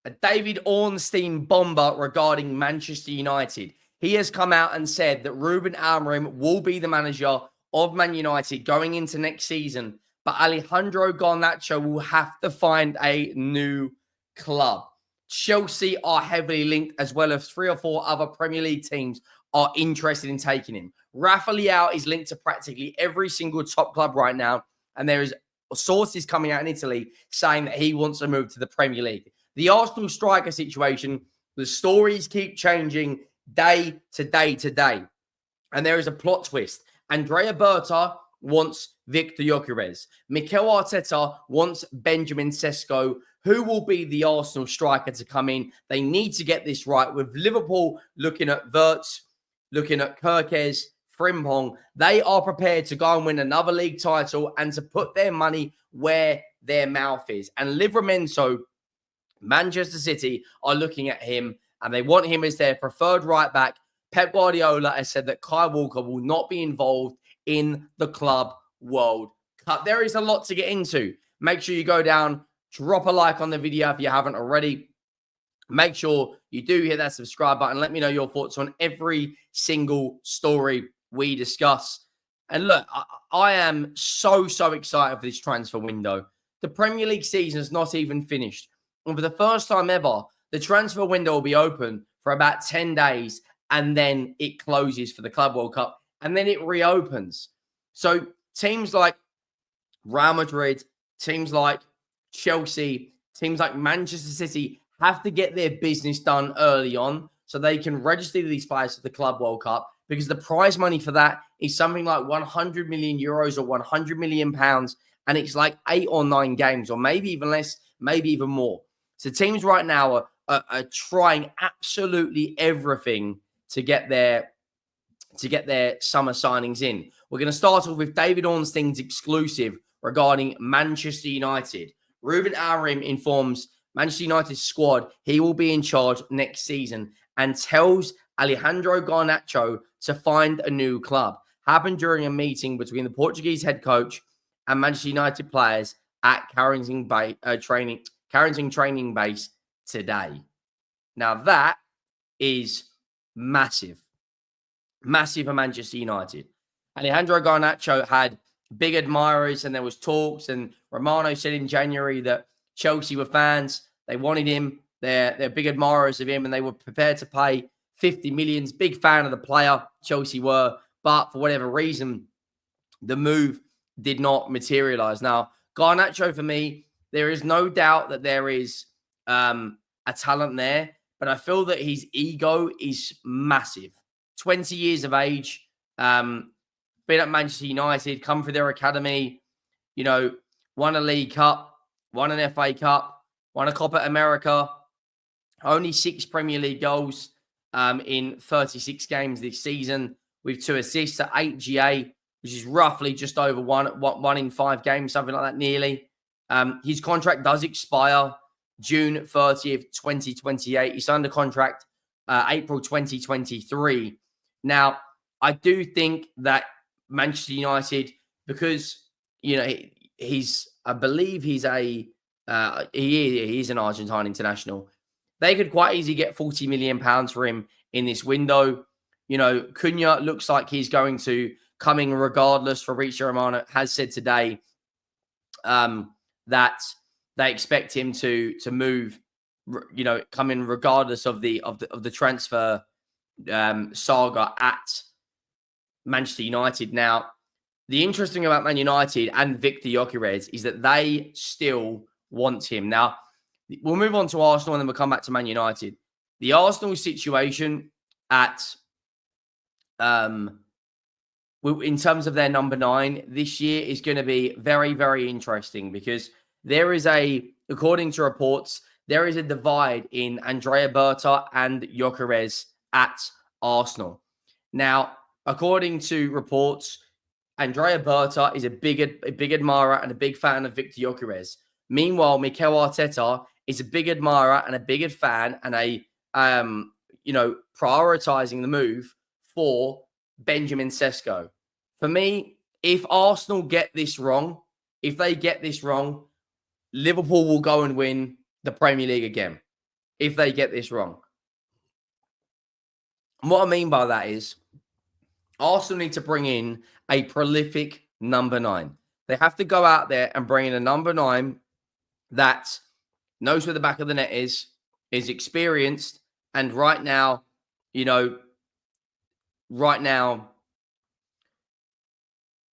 a David Ornstein bomber regarding Manchester United. He has come out and said that Ruben Amorim will be the manager of Man United going into next season, but Alejandro Garnacho will have to find a new club. Chelsea are heavily linked, as well as 3 or 4 other Premier League teams are interested in taking him. Rafael Leão is linked to practically every single top club right now, and there is sources coming out in Italy saying that he wants to move to the Premier League. The Arsenal striker situation, the stories keep changing day to day to day. And there is a plot twist. Andrea Berta wants Viktor Gyokeres. Mikel Arteta wants Benjamin Sesko. Who will be the Arsenal striker to come in? They need to get this right. With Liverpool looking at Wirtz, looking at Gyokeres, Frimpong, they are prepared to go and win another league title and to put their money where their mouth is. And Livramento, Manchester City are looking at him and they want him as their preferred right back. Pep Guardiola has said that Kyle Walker will not be involved in the Club World Cup. There is a lot to get into. Make sure you go down, drop a like on the video if you haven't already. Make sure you do hit that subscribe button. Let me know your thoughts on every single story we discuss. And look, I am so excited for this transfer window. The Premier League season is not even finished. And for the first time ever, the transfer window will be open for about 10 days and then it closes for the Club World Cup and then it reopens. So teams like Real Madrid, teams like Chelsea, teams like Manchester City have to get their business done early on so they can register these players for the Club World Cup, because the prize money for that is something like 100 million euros or 100 million pounds. And it's like 8 or 9 games, or maybe even less, maybe even more. So teams right now are trying absolutely everything to get their summer signings in. We're going to start off with David Ornstein's exclusive regarding Manchester United. Ruben Amorim informs Manchester United's squad he will be in charge next season and tells Alejandro Garnacho to find a new club. Happened during a meeting between the Portuguese head coach and Manchester United players at Carrington training base today. Now that is massive. Massive for Manchester United. Alejandro Garnacho had big admirers and there was talks, and Romano said in January that Chelsea were fans. They wanted him. They're big admirers of him and they were prepared to pay 50 million. Big fan of the player, Chelsea were, but for whatever reason, the move did not materialize. Now, Garnacho, for me, there is no doubt that there is a talent there, but I feel that his ego is massive. 20 years of age, been at Manchester United, come through their academy, won a League Cup, won an FA Cup, won a Copa America, only 6 Premier League goals in 36 games this season, with 2 assists at 8 GA, which is roughly just over one in 5 games, something like that, nearly. His contract does expire June 30th, 2028. He signed a contract April 2023. Now, I do think that Manchester United, because, I believe he's he is an Argentine international. They could quite easily get 40 million pounds for him in this window. Cunha looks like he's going to come in regardless. Fabrizio Romano has said today that they expect him to move, come in regardless of the transfer saga at Manchester United. Now, the interesting about Man United and Viktor Gyokeres is that they still want him. Now, we'll move on to Arsenal and then we'll come back to Man United. The Arsenal situation in terms of their number 9 this year is going to be very, very interesting, because there is according to reports, there is a divide in Andrea Berta and Gyokeres at Arsenal. Now, according to reports, Andrea Berta is a big admirer and a big fan of Viktor Gyokeres. Meanwhile, Mikel Arteta is a big admirer and a big fan and prioritizing the move for Benjamin Sesko. For me, if Arsenal get this wrong, Liverpool will go and win the Premier League again. if they get this wrong. And what I mean by that is Arsenal need to bring in a prolific number 9. They have to go out there and bring in a number 9 that knows where the back of the net is experienced, and right now,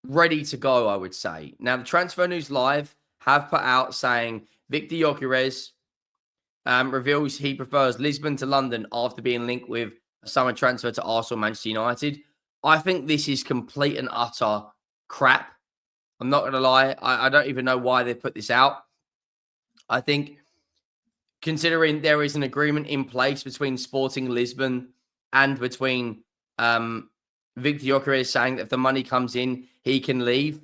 ready to go, I would say. Now, the Transfer News Live have put out saying Viktor Gyokeres reveals he prefers Lisbon to London after being linked with a summer transfer to Arsenal, Manchester United. I think this is complete and utter crap. I'm not going to lie. I don't even know why they put this out. I think considering there is an agreement in place between Sporting Lisbon and between Viktor Gyokeres saying that if the money comes in, he can leave,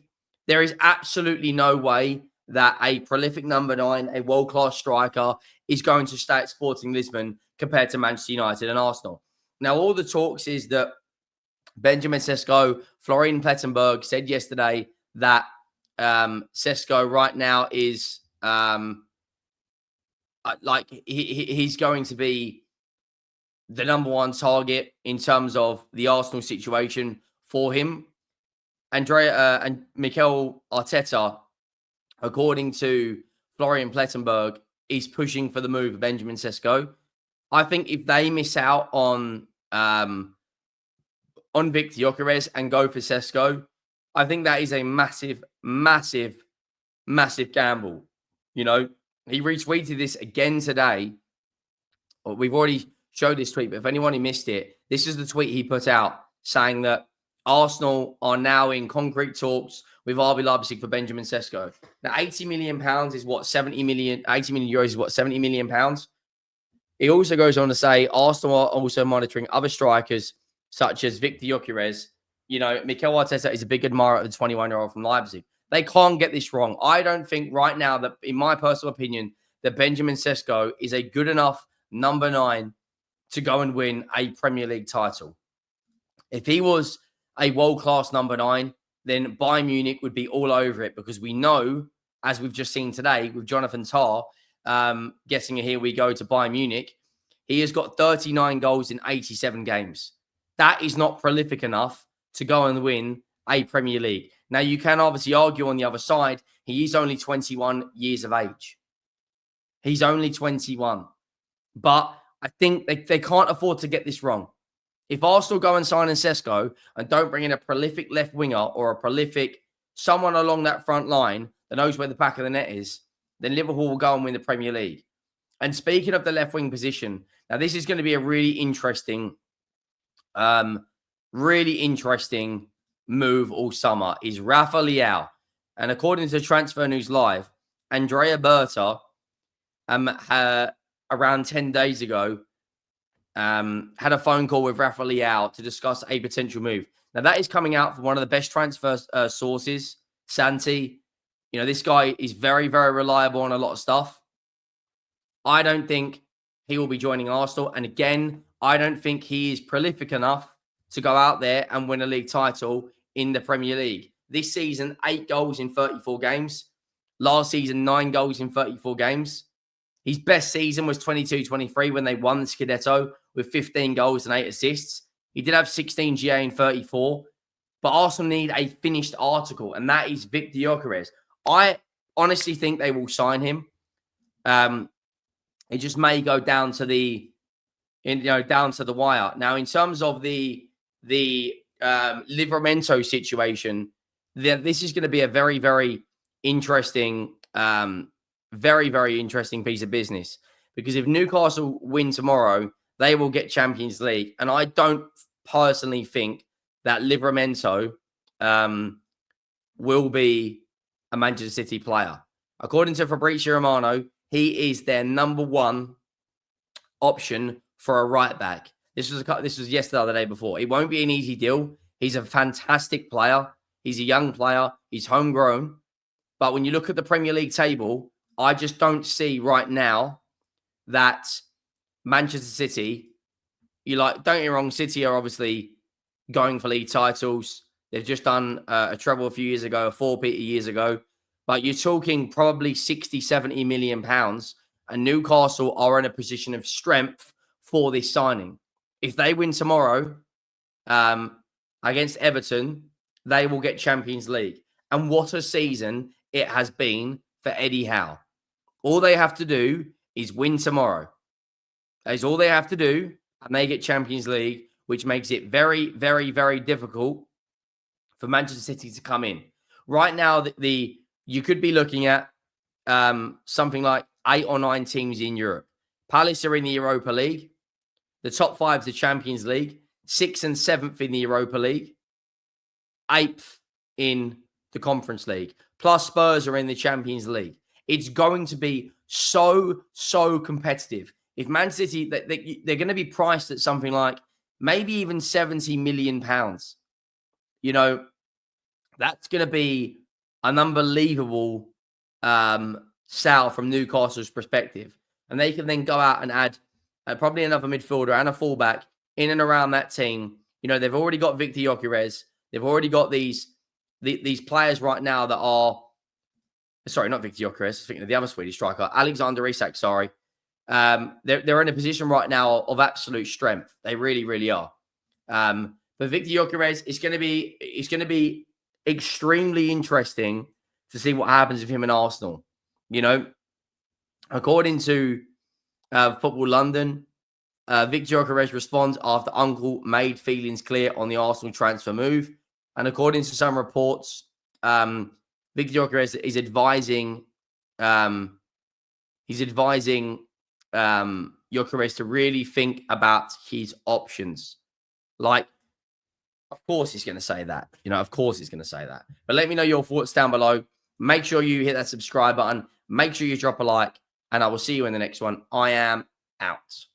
there is absolutely no way that a prolific number 9, a world-class striker, is going to stay at Sporting Lisbon compared to Manchester United and Arsenal. Now, all the talks is that Benjamin Sesko, Florian Plettenberg said yesterday that Sesko right now is he's going to be the number 1 target in terms of the Arsenal situation for him. Andrea and Mikel Arteta, according to Florian Plettenberg, is pushing for the move of Benjamin Sesko. I think if they miss out on Viktor Gyokeres and go for Sesko, I think that is a massive, massive, massive gamble. He retweeted this again today. We've already showed this tweet, but if anyone who missed it, this is the tweet he put out saying that Arsenal are now in concrete talks with RB Leipzig for Benjamin Sesko. Now, £80 million is what? 80 million euros is what? 70 million pounds. He also goes on to say Arsenal are also monitoring other strikers such as Viktor Gyokeres. Mikel Arteta is a big admirer of the 21-year-old from Leipzig. They can't get this wrong. I don't think right now that, in my personal opinion, that Benjamin Sesko is a good enough number 9 to go and win a Premier League title. If he was a world-class number 9, then Bayern Munich would be all over it, because we know, as we've just seen today with Jonathan Tah getting a here we go to Bayern Munich, he has got 39 goals in 87 games. That is not prolific enough to go and win a Premier League. Now, you can obviously argue on the other side, he is only 21 years of age. He's only 21. But I think they can't afford to get this wrong. If Arsenal go and sign in Sesko and don't bring in a prolific left winger or a prolific someone along that front line that knows where the back of the net is, then Liverpool will go and win the Premier League. And speaking of the left wing position, now this is going to be a really interesting move all summer, is Rafael Leão. And according to Transfer News Live, Andrea Berta around 10 days ago had a phone call with Rafael Leão to discuss a potential move. Now, that is coming out from one of the best transfer sources, Santi. This guy is very, very reliable on a lot of stuff. I don't think he will be joining Arsenal. And again, I don't think he is prolific enough to go out there and win a league title in the Premier League. This season, 8 goals in 34 games. Last season, 9 goals in 34 games. His best season was 22-23 when they won the Scudetto with 15 goals and 8 assists. He did have 16 GA in 34. But Arsenal need a finished article, and that is Viktor Gyokeres. I honestly think they will sign him. It just may go down to the wire. Now, in terms of the Livramento situation, this is going to be a very, very interesting, very, very interesting piece of business. Because if Newcastle win tomorrow, they will get Champions League. And I don't personally think that Livramento will be a Manchester City player. According to Fabrizio Romano, he is their number 1 option for a right back. This was yesterday or the day before. It won't be an easy deal. He's a fantastic player. He's a young player. He's homegrown. But when you look at the Premier League table, I just don't see right now that Manchester City, don't get me wrong, City are obviously going for league titles. They've just done a treble a few years ago, a 4-peat years ago. But you're talking probably 60, 70 million pounds. And Newcastle are in a position of strength for this signing. If they win tomorrow against Everton, they will get Champions League. And what a season it has been for Eddie Howe. All they have to do is win tomorrow. That is all they have to do, and they get Champions League, which makes it very, very, very difficult for Manchester City to come in. Right now, you could be looking at something like 8 or 9 teams in Europe. Palace are in the Europa League. The top 5 is the Champions League. 6th and 7th in the Europa League. 8th in the Conference League. Plus Spurs are in the Champions League. It's going to be so competitive. If Man City, they're going to be priced at something like maybe even £70 million. That's going to be an unbelievable sell from Newcastle's perspective. And they can then go out and add probably another midfielder and a fullback in and around that team. They've already got Viktor Gyokeres. They've already got these players right now that are, sorry, not Viktor Gyokeres, I was thinking of the other Swedish striker, Alexander Isak, sorry. They're in a position right now of absolute strength. They really, really are. But Viktor Gyokeres, it's going to be extremely interesting to see what happens with him in Arsenal. According to Football London, Viktor Gyokeres responds after uncle made feelings clear on the Arsenal transfer move. And according to some reports, Viktor Gyokeres is advising Gyokeres to really think about his options. Like, of course he's going to say that. Of course he's going to say that. But let me know your thoughts down below. Make sure you hit that subscribe button. Make sure you drop a like. And I will see you in the next one. I am out.